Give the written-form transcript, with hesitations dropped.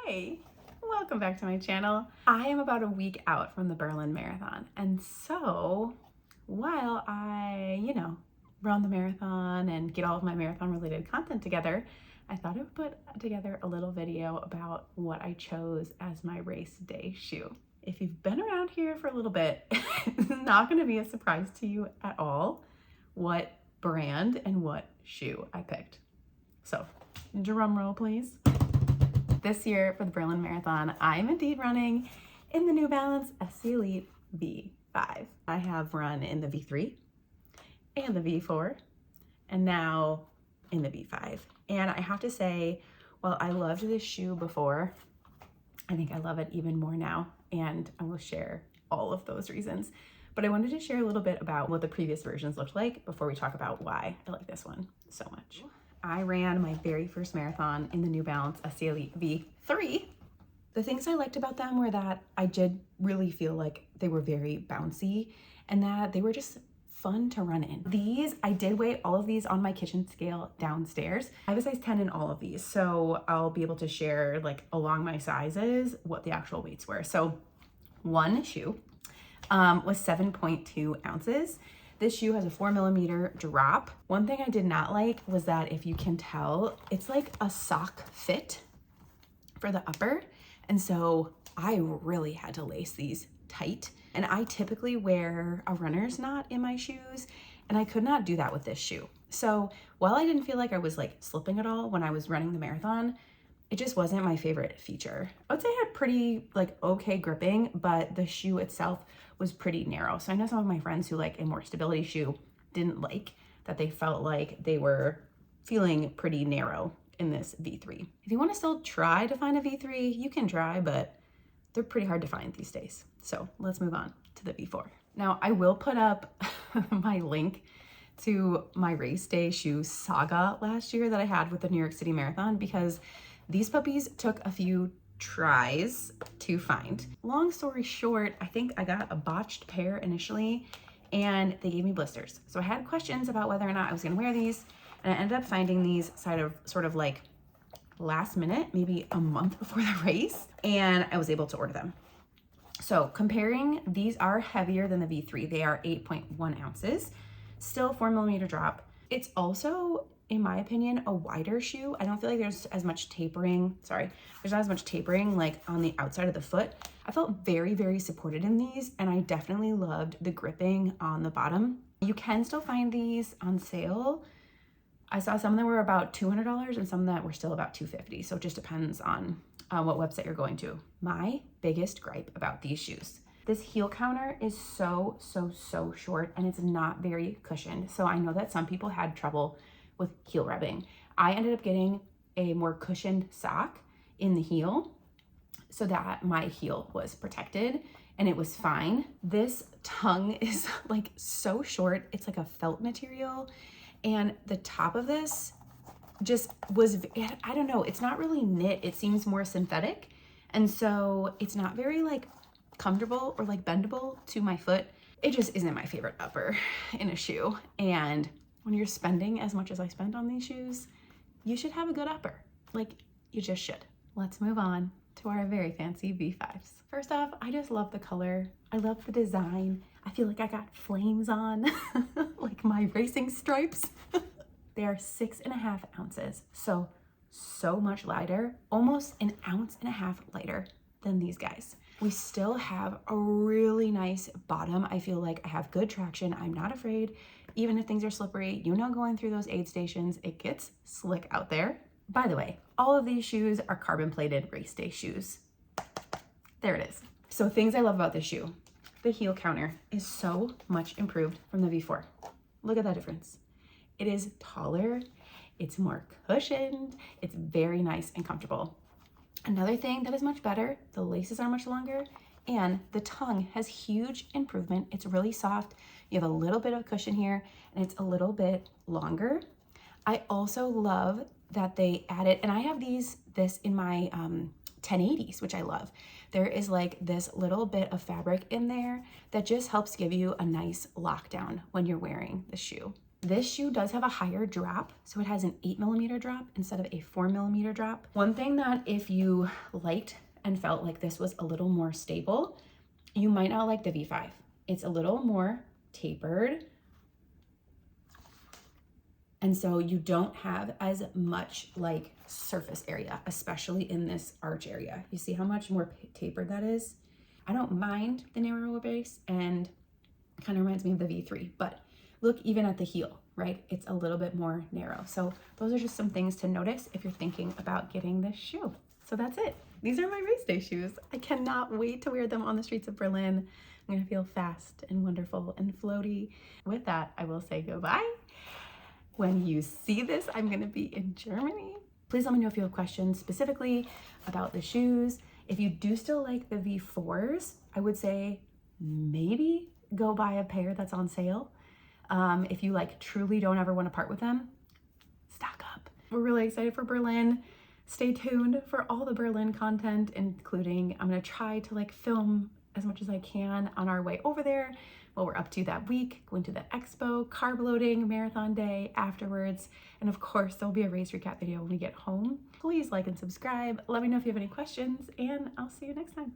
Hey, welcome back to my channel. I am about a week out from the Berlin Marathon, and so while I, run the marathon and get all of my marathon related content together, I thought I would put together a little video about what I chose as my race day shoe. If you've been around here for a little bit, it's not going to be a surprise to you at all what brand and what shoe I picked. So, drum roll please. This year for the Berlin Marathon, I'm indeed running in the New Balance SC Elite V5. I have run in the V3 and the V4 and now in the V5. And I have to say, while I loved this shoe before, I think I love it even more now, and I will share all of those reasons. But I wanted to share a little bit about what the previous versions looked like before we talk about why I like this one so much. I ran my very first marathon in the New Balance SC Elite V3. The things I liked about them were that I did really feel like they were very bouncy and that they were just fun to run in. These, I did weigh all of these on my kitchen scale downstairs. I have a size 10 in all of these, so I'll be able to share like along my sizes what the actual weights were. So one shoe was 7.2 ounces. This shoe has a 4mm drop. One thing I did not like was that, if you can tell, it's like a sock fit for the upper. And so I really had to lace these tight. And I typically wear a runner's knot in my shoes, and I could not do that with this shoe. So while I didn't feel like I was like slipping at all when I was running the marathon, it just wasn't my favorite feature. I would say I had pretty okay gripping, but the shoe itself was pretty narrow. So I know some of my friends who like a more stability shoe didn't like that. They felt like they were feeling pretty narrow in this V3. If you want to still try to find a V3, you can try, but they're pretty hard to find these days. So let's move on to the V4. Now I will put up my link to my race day shoe saga last year that I had with the New York City Marathon, because these puppies took a few tries to find. Long story short, I think I got a botched pair initially and they gave me blisters. So I had questions about whether or not I was gonna wear these, and I ended up finding these sort of like last minute, maybe a month before the race, and I was able to order them. So comparing, these are heavier than the V3. They are 8.1 ounces, still 4mm drop. It's also, in my opinion, a wider shoe. I don't feel like there's as much tapering. There's not as much tapering like on the outside of the foot. I felt very, very supported in these, and I definitely loved the gripping on the bottom. You can still find these on sale. I saw some that were about $200 and some that were still about $250. So it just depends on what website you're going to. My biggest gripe about these shoes: this heel counter is so short, and it's not very cushioned. So I know that some people had trouble with heel rubbing. I ended up getting a more cushioned sock in the heel so that my heel was protected and it was fine. This tongue is like so short. It's like a felt material, and the top of this just was, I don't know, it's not really knit. It seems more synthetic. And so it's not very like comfortable or like bendable to my foot. It just isn't my favorite upper in a shoe. And when you're spending as much as I spent on these shoes, you should have a good upper. Like, you just should. Let's move on to our very fancy V5s. First off, I just love the color. I love the design. I feel like I got flames on, like my racing stripes. They are 6.5 ounces, so much lighter, almost an ounce and a half lighter than these guys. We still have a really nice bottom. I feel like I have good traction. I'm not afraid, even if things are slippery. Going through those aid stations, it gets slick out there. By the way, all of these shoes are carbon plated race day shoes. There it is. So things I love about this shoe: the heel counter is so much improved from the V4. Look at that difference. It is taller, it's more cushioned, it's very nice and comfortable. Another thing that is much better: the laces are much longer, and the tongue has huge improvement. It's really soft. You have a little bit of cushion here, and it's a little bit longer. I also love that they added, and I have this in my 1080s, which I love. There is like this little bit of fabric in there that just helps give you a nice lockdown when you're wearing the shoe. This shoe does have a higher drop, so it has an 8mm drop instead of a 4mm drop. One thing that if you liked and felt like this was a little more stable, you might not like the V5. It's a little more tapered, and so you don't have as much like surface area, especially in this arch area. You see how much more tapered that is? I don't mind the narrower base, and it kind of reminds me of the V3, but look even at the heel, right? It's a little bit more narrow. So those are just some things to notice if you're thinking about getting this shoe. So that's it. These are my race day shoes. I cannot wait to wear them on the streets of Berlin. I'm gonna feel fast and wonderful and floaty. With that, I will say goodbye. When you see this, I'm gonna be in Germany. Please let me know if you have questions specifically about the shoes. If you do still like the V4s, I would say maybe go buy a pair that's on sale. If you like truly don't ever want to part with them, stock up. We're really excited for Berlin. Stay tuned for all the Berlin content, including I'm gonna try to like film as much as I can on our way over there, what we're up to that week, going to the expo, carb loading, marathon day afterwards, and of course there'll be a race recap video when we get home. Please like and subscribe. Let me know if you have any questions, and I'll see you next time.